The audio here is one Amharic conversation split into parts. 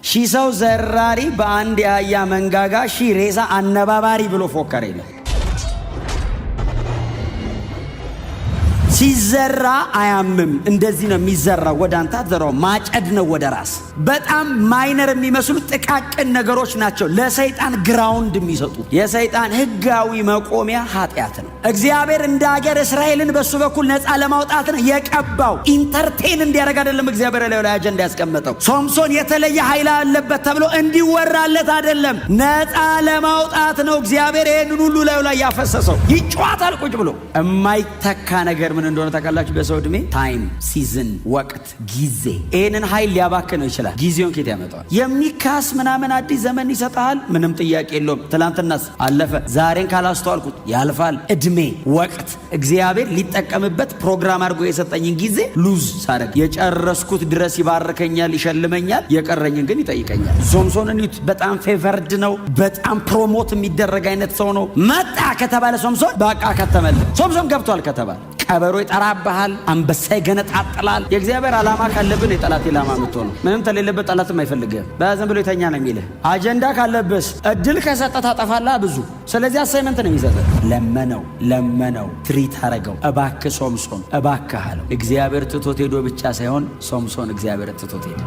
ሺህ ሰው ዘራሪ በአንድ የአህያ መንጋጋ ሺህ ሬሳ አነባባሪ ብሎ ፎከረ ይላል። ሲዘራ አያምም። እንደዚህ ነው የሚዘራው። ወደ አንተ አትዘራው፣ ማጨድ ነው ወደ ራስ። በጣም ማይነር የሚመስሉ ጥቃቅን ነገሮች ናቸው ለሰይጣን ግራውንድ የሚሰጡ። የሰይጣን ህጋዊ መቆሚያ ኃጢአት ነው። እግዚአብሔር እንደ ሀገር እስራኤልን በሱ በኩል ነፃ ለማውጣት ነው የቀባው። ኢንተርቴን እንዲያደርግ አይደለም እግዚአብሔር ላይ አጀንዳ ያስቀመጠው። ሶምሶን የተለየ ኃይል አለበት ተብሎ እንዲወራለት አይደለም፣ ነፃ ለማውጣት ነው እግዚአብሔር ይህንን ሁሉ ላይ ያፈሰሰው። ይጫዋታል ቁጭ ብሎ። የማይተካ ነገር ምን እንደሆነ ታውቃላችሁ? በሰው ዕድሜ ታይም፣ ሲዝን፣ ወቅት፣ ጊዜ። ይህንን ኃይል ሊያባክነው ይችላል። ጊዜውን ኬት ያመጣዋል? የሚካስ ምናምን አዲስ ዘመን ይሰጣል። ምንም ጥያቄ የለውም። ትላንትናስ አለፈ። ዛሬን ካላስተዋልኩት ያልፋል። ዕድሜ፣ ወቅት እግዚአብሔር ሊጠቀምበት ፕሮግራም አድርጎ የሰጠኝን ጊዜ ሉዝ ሳረግ የጨረስኩት ድረስ ይባርከኛል፣ ይሸልመኛል። የቀረኝን ግን ይጠይቀኛል። ሶምሶንን ዩት በጣም ፌቨርድ ነው። በጣም ፕሮሞት የሚደረግ አይነት ሰው ነው። መጣ ከተባለ ሶምሶን በቃ ከተመለ። ሶምሶን ገብቷል ከተባለ ቀበሮ ይጠራብሃል፣ አንበሳ ይገነጣጥላል። የእግዚአብሔር ዓላማ ካለብን የጠላት ዓላማ የምትሆነው ምንም ተሌለበት ጠላትም አይፈልግም። በዝም ብሎ የተኛ ነው የሚልህ። አጀንዳ ካለብስ እድል ከሰጠ ታጠፋለህ ብዙ። ስለዚህ አሳይመንት ነው የሚሰጠህ። ለመነው ትሪት አረገው። እባክህ ሶምሶን እባክህ አለው። እግዚአብሔር ትቶት ሄዶ ብቻ ሳይሆን ሶምሶን እግዚአብሔር ትቶት ሄዶ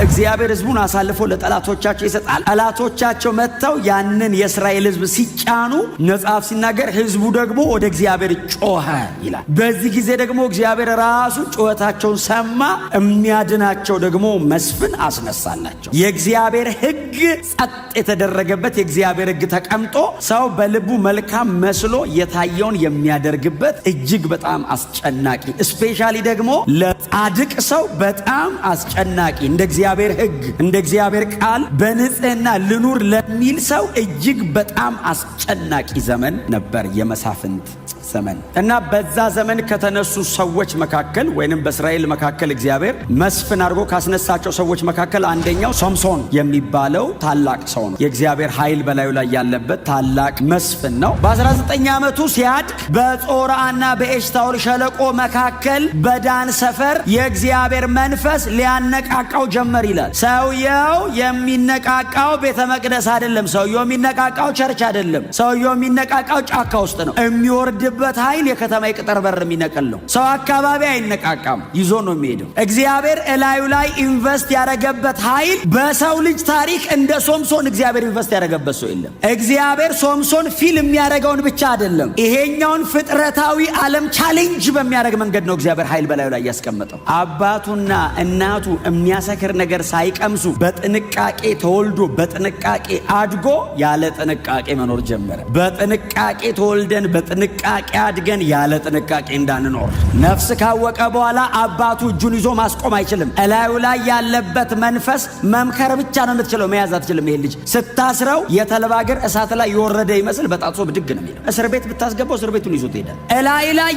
እግዚአብሔር ሕዝቡን አሳልፎ ለጠላቶቻቸው ይሰጣል። ጠላቶቻቸው መጥተው ያንን የእስራኤል ሕዝብ ሲጫኑ መጽሐፍ ሲናገር ሕዝቡ ደግሞ ወደ እግዚአብሔር ጮኸ ይላል። በዚህ ጊዜ ደግሞ እግዚአብሔር ራሱ ጩኸታቸውን ሰማ። የሚያድናቸው ደግሞ መስፍን አስነሳላቸው። የእግዚአብሔር ሕግ ጸጥ የተደረገበት የእግዚአብሔር ሕግ ተቀምጦ ሰው በልቡ መልካም መስሎ የታየውን የሚያደርግበት እጅግ በጣም አስጨናቂ፣ ስፔሻሊ ደግሞ ለጻድቅ ሰው በጣም አስጨናቂ እንደ እግዚአብሔር ሕግ እንደ እግዚአብሔር ቃል በንጽህና ልኑር ለሚል ሰው እጅግ በጣም አስጨናቂ ዘመን ነበር የመሳፍንት ዘመን። እና በዛ ዘመን ከተነሱ ሰዎች መካከል ወይንም በእስራኤል መካከል እግዚአብሔር መስፍን አድርጎ ካስነሳቸው ሰዎች መካከል አንደኛው ሶምሶን የሚባለው ታላቅ ሰው ነው። የእግዚአብሔር ኃይል በላዩ ላይ ያለበት ታላቅ መስፍን ነው። በ19 ዓመቱ ሲያድግ በጾርዓና በኤሽታኦል ሸለቆ መካከል በዳን ሰፈር የእግዚአብሔር መንፈስ ሊያነቃቃው ጀመር ይላል። ሰውየው የሚነቃቃው ቤተ መቅደስ አይደለም። ሰውየው የሚነቃቃው ቸርች አይደለም። ሰውየው የሚነቃቃው ጫካ ውስጥ ነው። የሚወርድበት ኃይል የከተማ የቅጥር በር የሚነቀል ነው። ሰው አካባቢ አይነቃቃም፣ ይዞ ነው የሚሄደው። እግዚአብሔር እላዩ ላይ ኢንቨስት ያደረገበት ኃይል በሰው ልጅ ታሪክ እንደ ሶምሶን እግዚአብሔር ኢንቨስት ያደረገበት ሰው የለም። እግዚአብሔር ሶምሶን ፊል የሚያደርገውን ብቻ አይደለም፣ ይሄኛውን ፍጥረታዊ ዓለም ቻሌንጅ በሚያደርግ መንገድ ነው እግዚአብሔር ኃይል በላዩ ላይ ያስቀመጠው። አባቱና እናቱ የሚያሰክር ነገር ሳይቀምሱ በጥንቃቄ ተወልዶ በጥንቃቄ አድጎ ያለ ጥንቃቄ መኖር ጀመረ። በጥንቃቄ ተወልደን በጥንቃቄ አድገን ያለ ጥንቃቄ እንዳንኖር ነፍስ ካወቀ በኋላ አባቱ እጁን ይዞ ማስቆም አይችልም። እላዩ ላይ ያለበት መንፈስ መምከር ብቻ ነው የምትችለው፣ መያዝ አትችልም። ይሄ ልጅ ስታስረው የተልባ እግር እሳት ላይ የወረደ ይመስል በጣጥሶ ብድግ ነው የሚለው። እስር ቤት ብታስገባው እስር ቤቱን ይዞት ይሄዳል። እላይ ላይ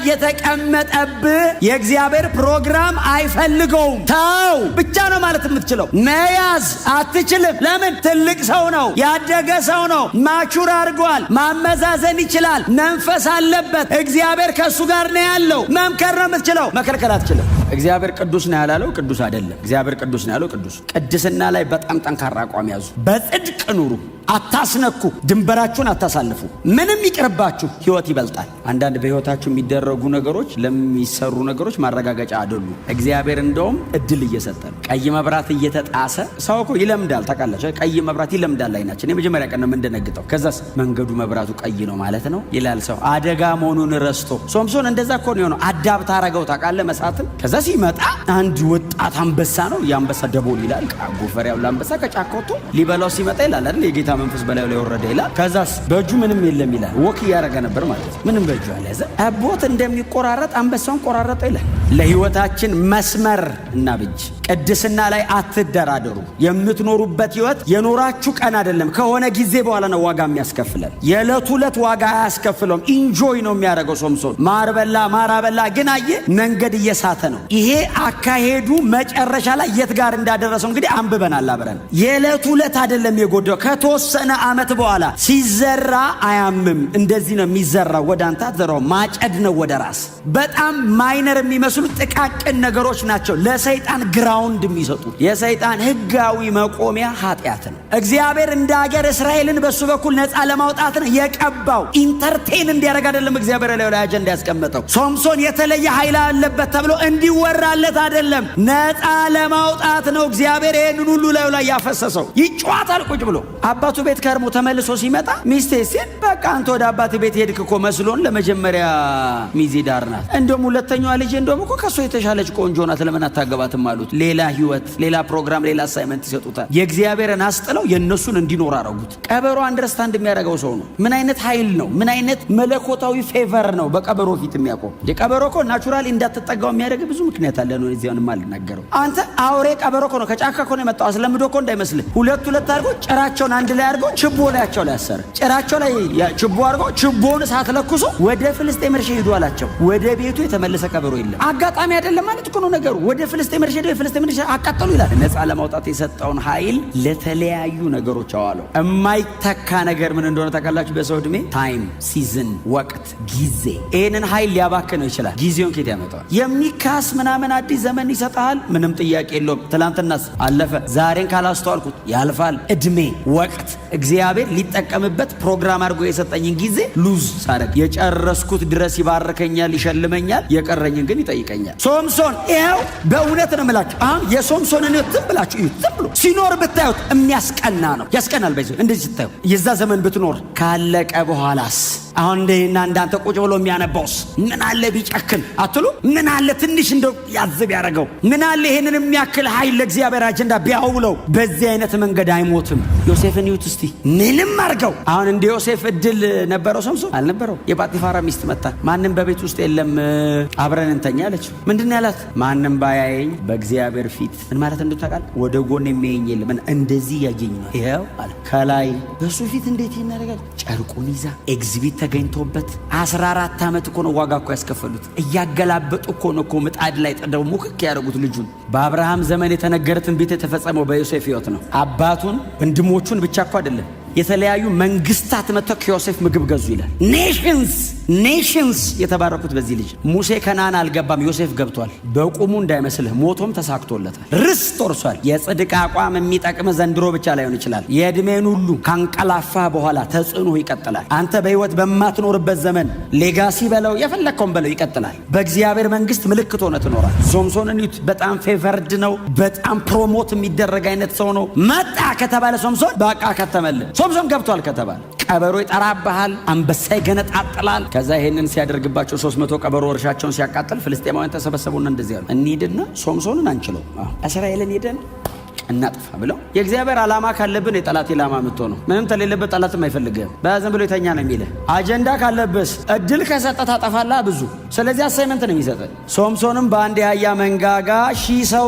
የተቀመጠብህ የእግዚአብሔር ፕሮግራም አይፈልገውም። ተው ብቻ ነው ማለት የምትችለው፣ መያዝ አትችልም። ለምን? ትልቅ ሰው ነው፣ ያደገ ሰው ነው፣ ማቹር አድርጓል፣ ማመዛዘን ይችላል፣ መንፈስ አለበት። እግዚአብሔር ከእሱ ጋር ነው ያለው። መምከር ነው የምትችለው፣ መከልከል አትችልም። እግዚአብሔር ቅዱስ ነው ያላለው ቅዱስ አይደለም። እግዚአብሔር ቅዱስ ነው ያለው ቅዱስ። ቅድስና ላይ በጣም ጠንካራ አቋም ያዙ። በጽድቅ ኑሩ፣ አታስነኩ፣ ድንበራችሁን አታሳልፉ። ምንም ይቅርባችሁ፣ ህይወት ይበልጣል። አንዳንድ በህይወታችሁ የሚደረጉ ነገሮች ለሚሰሩ ነገሮች ማረጋገጫ አይደሉ። እግዚአብሔር እንደውም እድል እየሰጠ ነው። ቀይ መብራት እየተጣሰ ሰው እኮ ይለምዳል። ታውቃላችሁ፣ ቀይ መብራት ይለምዳል። አይናችን የመጀመሪያ ቀን ነው የምንደነግጠው። ከዛስ መንገዱ መብራቱ ቀይ ነው ማለት ነው ይላል ሰው። አደጋ መሆኑን ረስቶ ሶምሶን እንደዛ እኮ ነው የሆነው። አዳብት አረገው ታውቃለህ መሳትን። ከዛ ሲመጣ አንድ ወጣት አንበሳ ነው። የአንበሳ ደቦል ይላል። ጎፈሪያው ለአንበሳ ከጫካ ወጥቶ ሊበላው ሲመጣ ይላል አይደል? የጌታ መንፈስ በላዩ ላይ ወረደ ይላል። ከዛስ በእጁ ምንም የለም ይላል። ወክ እያደረገ ነበር ማለት ነው። ምንም በእጁ አልያዘ። አቦት እንደሚቆራረጥ አንበሳውን ቆራረጠ ይላል። ለህይወታችን መስመር እና ብጅ ቅድስና ላይ አትደራደሩ። የምትኖሩበት ህይወት የኖራችሁ ቀን አይደለም፣ ከሆነ ጊዜ በኋላ ነው ዋጋ የሚያስከፍለን። የዕለት ሁለት ዋጋ አያስከፍለውም። ኢንጆይ ነው የሚያደርገው ሶምሶን። ማርበላ ማራበላ ግን አየ መንገድ እየሳተ ነው። ይሄ አካሄዱ መጨረሻ ላይ የት ጋር እንዳደረሰው እንግዲህ አንብበናል አብረን። የዕለት ሁለት አይደለም የጎደው፣ ከተወሰነ ዓመት በኋላ ሲዘራ አያምም። እንደዚህ ነው የሚዘራው። ወደ አንተ አትዘራው፣ ማጨድ ነው ወደ ራስ። በጣም ማይነር የሚመስሉ ጥቃቅን ነገሮች ናቸው ለሰይጣን ግራውንድ የሚሰጡ። የሰይጣን ህጋዊ መቆሚያ ኃጢአት ነው። እግዚአብሔር እንደ ሀገር እስራኤልን በሱ በኩል ነፃ ለማውጣት ነው የቀባው። ኢንተርቴን እንዲያደርግ አይደለም እግዚአብሔር ላይ አጀንዳ ያስቀመጠው። ሶምሶን የተለየ ኃይል አለበት ተብሎ እንዲወራለት አይደለም፣ ነፃ ለማውጣት ነው እግዚአብሔር ይህንን ሁሉ ላይ ያፈሰሰው። ይጫዋታል ቁጭ ብሎ አባቱ ቤት ከርሞ ተመልሶ ሲመጣ ሚስቴ ሲል በቃ አንተ ወደ አባት ቤት ሄድክ እኮ መስሎን ለመጀመሪያ ሚዜ ዳር ናት፣ እንደውም ሁለተኛዋ ልጅ እንደውም እኮ ከሷ የተሻለች ቆንጆ ናት፣ ለምን አታገባትም አሉት። ሌላ ህይወት፣ ሌላ ፕሮግራም፣ ሌላ አሳይመንት ይሰጡታል። የእግዚአብሔርን አስጥለው የእነሱን እንዲኖር አረጉት። ቀበሮ አንደርስታንድ የሚያደርገው ሰው ነው። ምን አይነት ኃይል ነው? ምን አይነት መለኮታዊ ፌቨር ነው በቀበሮ ፊት የሚያቆም? የቀበሮ እኮ ናቹራሊ እንዳትጠጋው የሚያደርግ ብዙ ምክንያት አለ ነው እዚያውን ማልናገረው። አንተ አውሬ ቀበሮ እኮ ነው ከጫካ እኮ ነው የመጣው። አስለምዶ እኮ እንዳይመስልህ ሁለት አድርጎ ጭራቸውን አንድ ላይ አድርጎ ችቦ ላያቸው ላይ ያሰረ። ጭራቸው ላይ ችቦ አድርጎ ችቦውን እሳት ለኩሶ ወደ ፍልስጤም እርሻ ሄዱ አላቸው። ወደ ቤቱ የተመለሰ ቀበሮ የለም። አጋጣሚ አይደለም ማለት እኮ ነው ነገሩ። ወደ ፍልስጤም እርሻ ሄደው የፍልስጤም እርሻ አቃጠሉ ይላል። ነፃ ለማውጣት የሰጠውን ኃይል ለተለያዩ ነገሮች አዋለው። የማይተካ ነገር ምን እንደሆነ ታውቃላችሁ? በሰው ዕድሜ ታይም፣ ሲዝን፣ ወቅት፣ ጊዜ። ይህንን ኃይል ሊያባክነው ይችላል። ጊዜውን ኬት ያመጣዋል? የሚካስ ምናምን አዲስ ዘመን ይሰጣል። ምንም ጥያቄ የለውም። ትላንትናስ አለፈ። ዛሬን ካላስተዋልኩት ያልፋል። ዕድሜ፣ ወቅት እግዚአብሔር ሊጠቀምበት ፕሮግራም አድርጎ የሰጠኝን ጊዜ ሉዝ ሳደርግ የጨረስኩት ድረስ ይባርከኛል፣ ይሸልመኛል። የቀረኝን ግን ይጠይቀኛል። ሶምሶን ይኸው በእውነት ነው የምላችሁ። አሁን የሶምሶንን ዝም ብላችሁ እዩት። ዝም ብሎ ሲኖር ብታዩት የሚያስቀና ነው። ያስቀናል። በይዞ እንደዚህ ስታዩ የዛ ዘመን ብትኖር ካለቀ በኋላስ አሁን እንደና እንዳንተ ቁጭ ብሎ የሚያነባውስ ምን አለ ቢጨክን አትሉ? ምን አለ ትንሽ እንደው ያዝብ ያደረገው? ምን አለ ይሄንን የሚያክል ኃይል ለእግዚአብሔር አጀንዳ ቢያውለው? በዚህ አይነት መንገድ አይሞትም። ዮሴፍን ይዩት እስቲ። ምንም አድርገው አሁን እንደ ዮሴፍ እድል ነበረው ሶምሶን? አልነበረው። የጳጢፋራ ሚስት መጣ። ማንም በቤት ውስጥ የለም አብረን እንተኛ አለችው። ምንድን ያላት? ማንም ባያየኝ በእግዚአብሔር ፊት ምን ማለት እንደታውቃል? ወደ ጎን የሚያየኝ የለም፣ እንደዚህ ያገኝ ነው። ይሄው አለ ከላይ በሱ ፊት እንዴት ይናደርጋል? ጨርቁን ይዛ ኤግዚቢት ተገኝቶበት 14 ዓመት እኮ ነው ዋጋ እኮ ያስከፈሉት። እያገላበጡ እኮ ነው እኮ ምጣድ ላይ ጥደው ሙክክ ያደረጉት ልጁን። በአብርሃም ዘመን የተነገረ ትንቢት የተፈጸመው በዮሴፍ ሕይወት ነው። አባቱን ወንድሞቹን ብቻ እኮ አይደለም የተለያዩ መንግስታት መጥተው ከዮሴፍ ምግብ ገዙ ይላል። ኔሽንስ የተባረኩት በዚህ ልጅ። ሙሴ ከነዓን አልገባም፣ ዮሴፍ ገብቷል። በቁሙ እንዳይመስልህ ሞቶም ተሳክቶለታል። ርስት ወርሷል። የጽድቅ አቋም የሚጠቅም ዘንድሮ ብቻ ላይሆን ይችላል። የዕድሜን ሁሉ ካንቀላፋ በኋላ ተጽዕኖ ይቀጥላል። አንተ በህይወት በማትኖርበት ዘመን ሌጋሲ በለው የፈለግከውን በለው ይቀጥላል። በእግዚአብሔር መንግስት ምልክት ሆነ ትኖራል። ሶምሶንን ዩት በጣም ፌቨርድ ነው። በጣም ፕሮሞት የሚደረግ አይነት ሰው ነው። መጣ ከተባለ ሶምሶን በቃ ከተመለ ሶምሶን ገብቷል ከተባለ ቀበሮ ይጠራብሃል፣ አንበሳ ይገነጣጥላል። ከዛ ይሄንን ሲያደርግባቸው 300 ቀበሮ እርሻቸውን ሲያቃጥል ፍልስጤማውያን ተሰበሰቡና እንደዚህ ያሉ እንሂድና ሶምሶንን አንችለው እስራኤልን ሄደን እናጥፋ ብለው። የእግዚአብሔር ዓላማ ካለብን የጠላት ዓላማ የምትሆነው ምንም ተሌለበት ጠላትም አይፈልግም። በዝም ብሎ የተኛ ነው የሚልህ። አጀንዳ ካለብስ እድል ከሰጠ ታጠፋላ ብዙ። ስለዚህ አሳይመንት ነው የሚሰጠን። ሶምሶንም በአንድ የአህያ መንጋጋ ሺህ ሰው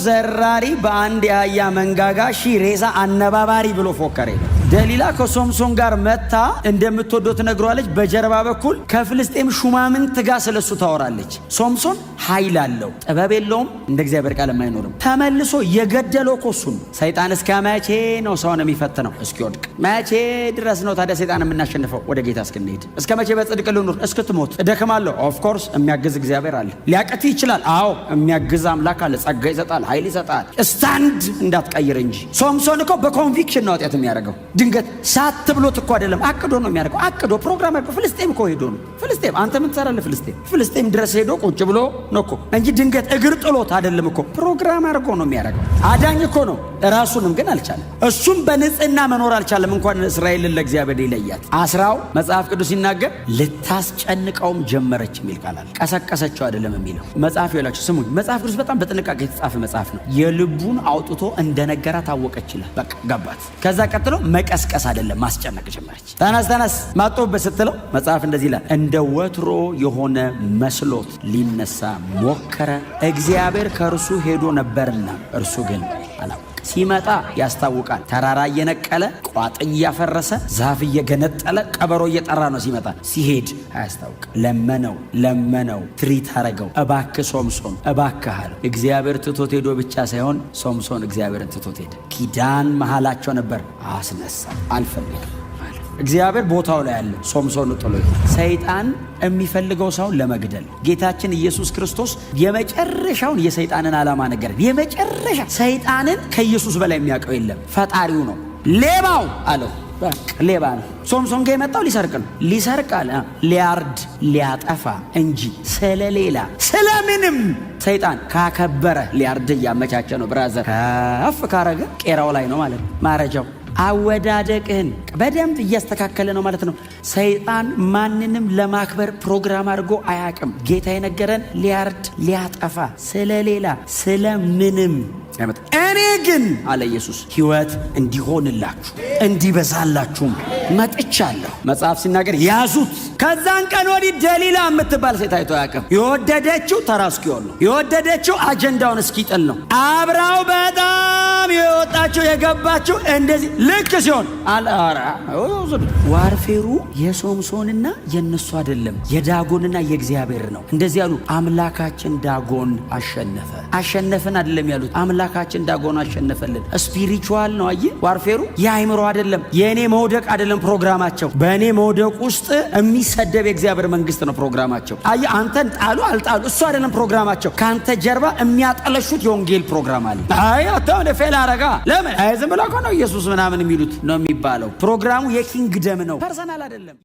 ዘራሪ በአንድ የአህያ መንጋጋ ሺህ ሬሳ አነባባሪ ብሎ ፎከረ። ደሊላ ከሶምሶን ጋር መታ እንደምትወደው ትነግሯለች። በጀርባ በኩል ከፍልስጤም ሹማምንት ጋር ስለሱ ታወራለች። ሶምሶን ኃይል አለው፣ ጥበብ የለውም፣ እንደ እግዚአብሔር ቃል አይኖርም። ተመልሶ የገደለው እኮ እሱን። ሰይጣን እስከ መቼ ነው ሰውን የሚፈትነው? እስኪወድቅ። መቼ ድረስ ነው ታዲያ ሰይጣን የምናሸንፈው? ወደ ጌታ እስክንሄድ። እስከ መቼ በጽድቅ ልኑር? እስክትሞት። እደክማለሁ። ኦፍኮርስ የሚያግዝ እግዚአብሔር አለ። ሊያቀት ይችላል። አዎ የሚያግዝ አምላክ አለ። ጸጋ ይሰጣል፣ ኃይል ይሰጣል። ስታንድ እንዳትቀይር እንጂ። ሶምሶን እኮ በኮንቪክሽን ነው ኃጢአት የሚያደርገው። ድንገት ሳት ብሎት እኮ አይደለም፣ አቅዶ ነው የሚያደርገው። አቅዶ ፕሮግራም አድርጎ ፍልስጤም እኮ ሄዶ ነው። ፍልስጤም አንተ ምን ትሰራለህ? ፍልስጤም ድረስ ሄዶ ቁጭ ብሎ ነው እኮ እንጂ ድንገት እግር ጥሎት አይደለም እኮ። ፕሮግራም አድርጎ ነው የሚያደርገው። አዳኝ እኮ ነው። ራሱንም ግን አልቻለም። እሱም በንጽህና መኖር አልቻለም። እንኳን እስራኤልን ለእግዚአብሔር ይለያት። አስራው መጽሐፍ ቅዱስ ሲናገር ልታስጨንቀውም ጀመረች የሚል ቃል አለ። ቀሰቀሰችው አይደለም የሚለው መጽሐፍ ይላችሁ ስሙኝ። መጽሐፍ ቅዱስ በጣም በጥንቃቄ የተጻፈ መጽሐፍ ነው። የልቡን አውጥቶ እንደነገራት ታወቀች ይላል። በቃ ገባት። ከዛ ቀጥሎ መቀስቀስ አይደለም ማስጨነቅ ጀመረች። ተነስ ማጦበት ስትለው መጽሐፍ እንደዚህ ይላል፣ እንደ ወትሮ የሆነ መስሎት ሊነሳ ሞከረ፣ እግዚአብሔር ከእርሱ ሄዶ ነበርና እርሱ ግን አላወቀም። ሲመጣ ያስታውቃል። ተራራ እየነቀለ ቋጥኝ እያፈረሰ ዛፍ እየገነጠለ ቀበሮ እየጠራ ነው ሲመጣ። ሲሄድ አያስታውቅም። ለመነው ትሪት አረገው። እባክህ ሶምሶን እባክህ አለው። እግዚአብሔር ትቶት ሄዶ ብቻ ሳይሆን ሶምሶን እግዚአብሔርን ትቶት ሄደ። ኪዳን መሃላቸው ነበር። አስነሳ። አልፈልግም። እግዚአብሔር ቦታው ላይ ያለ ሶምሶን ጥሎ ሰይጣን የሚፈልገው ሰውን ለመግደል ጌታችን ኢየሱስ ክርስቶስ የመጨረሻውን የሰይጣንን ዓላማ ነገረን። የመጨረሻ ሰይጣንን ከኢየሱስ በላይ የሚያውቀው የለም፣ ፈጣሪው ነው። ሌባው አለው። ሌባ ነው። ሶምሶን ጋር የመጣው ሊሰርቅ ነው። ሊሰርቅ አለ ሊያርድ ሊያጠፋ እንጂ ስለሌላ ስለምንም ሰይጣን ካከበረ ሊያርድ እያመቻቸ ነው። ብራዘር ከፍ ካረገ ቄራው ላይ ነው ማለት ነው ማረጃው። አወዳደቅህን በደንብ እያስተካከለ ነው ማለት ነው። ሰይጣን ማንንም ለማክበር ፕሮግራም አድርጎ አያቅም። ጌታ የነገረን ሊያርድ ሊያጠፋ ስለሌላ ስለምንም ያመጣ። እኔ ግን አለ ኢየሱስ ሕይወት እንዲሆንላችሁ እንዲበዛላችሁም መጥቻለሁ። መጽሐፍ ሲናገር ያዙት። ከዛን ቀን ወዲህ ደሊላ የምትባል ሴት አይቶ አያውቅም። የወደደችው ተራ እስኪሆን ነው። የወደደችው አጀንዳውን እስኪጥል ነው። አብራው በጣም የወጣችው የገባችው እንደዚህ ልክ ሲሆን ዋርፌሩ የሶምሶንና የነሱ አይደለም፣ የዳጎንና የእግዚአብሔር ነው። እንደዚህ ያሉ አምላካችን ዳጎን አሸነፈን አይደለም ያሉት፣ አምላካችን ዳጎን አሸነፈልን። ስፒሪቹዋል ነው። አየህ ዋርፌሩ የአይምሮ አይደለም፣ የእኔ መውደቅ አይደለም ፕሮግራማቸው። በእኔ መውደቅ ውስጥ የሚሰደብ የእግዚአብሔር መንግስት ነው ፕሮግራማቸው። አየህ አንተን ጣሉ አልጣሉ እሱ አይደለም ፕሮግራማቸው። ከአንተ ጀርባ የሚያጠለሹት የወንጌል ፕሮግራም አለ። አይ አታውነ ፌል አረጋ ለምን ዝም ብሎ ነው ኢየሱስ ምናምን የሚሉት ነው የሚባለው። ፕሮግራሙ የኪንግደም ነው፣ ፐርሰናል አይደለም።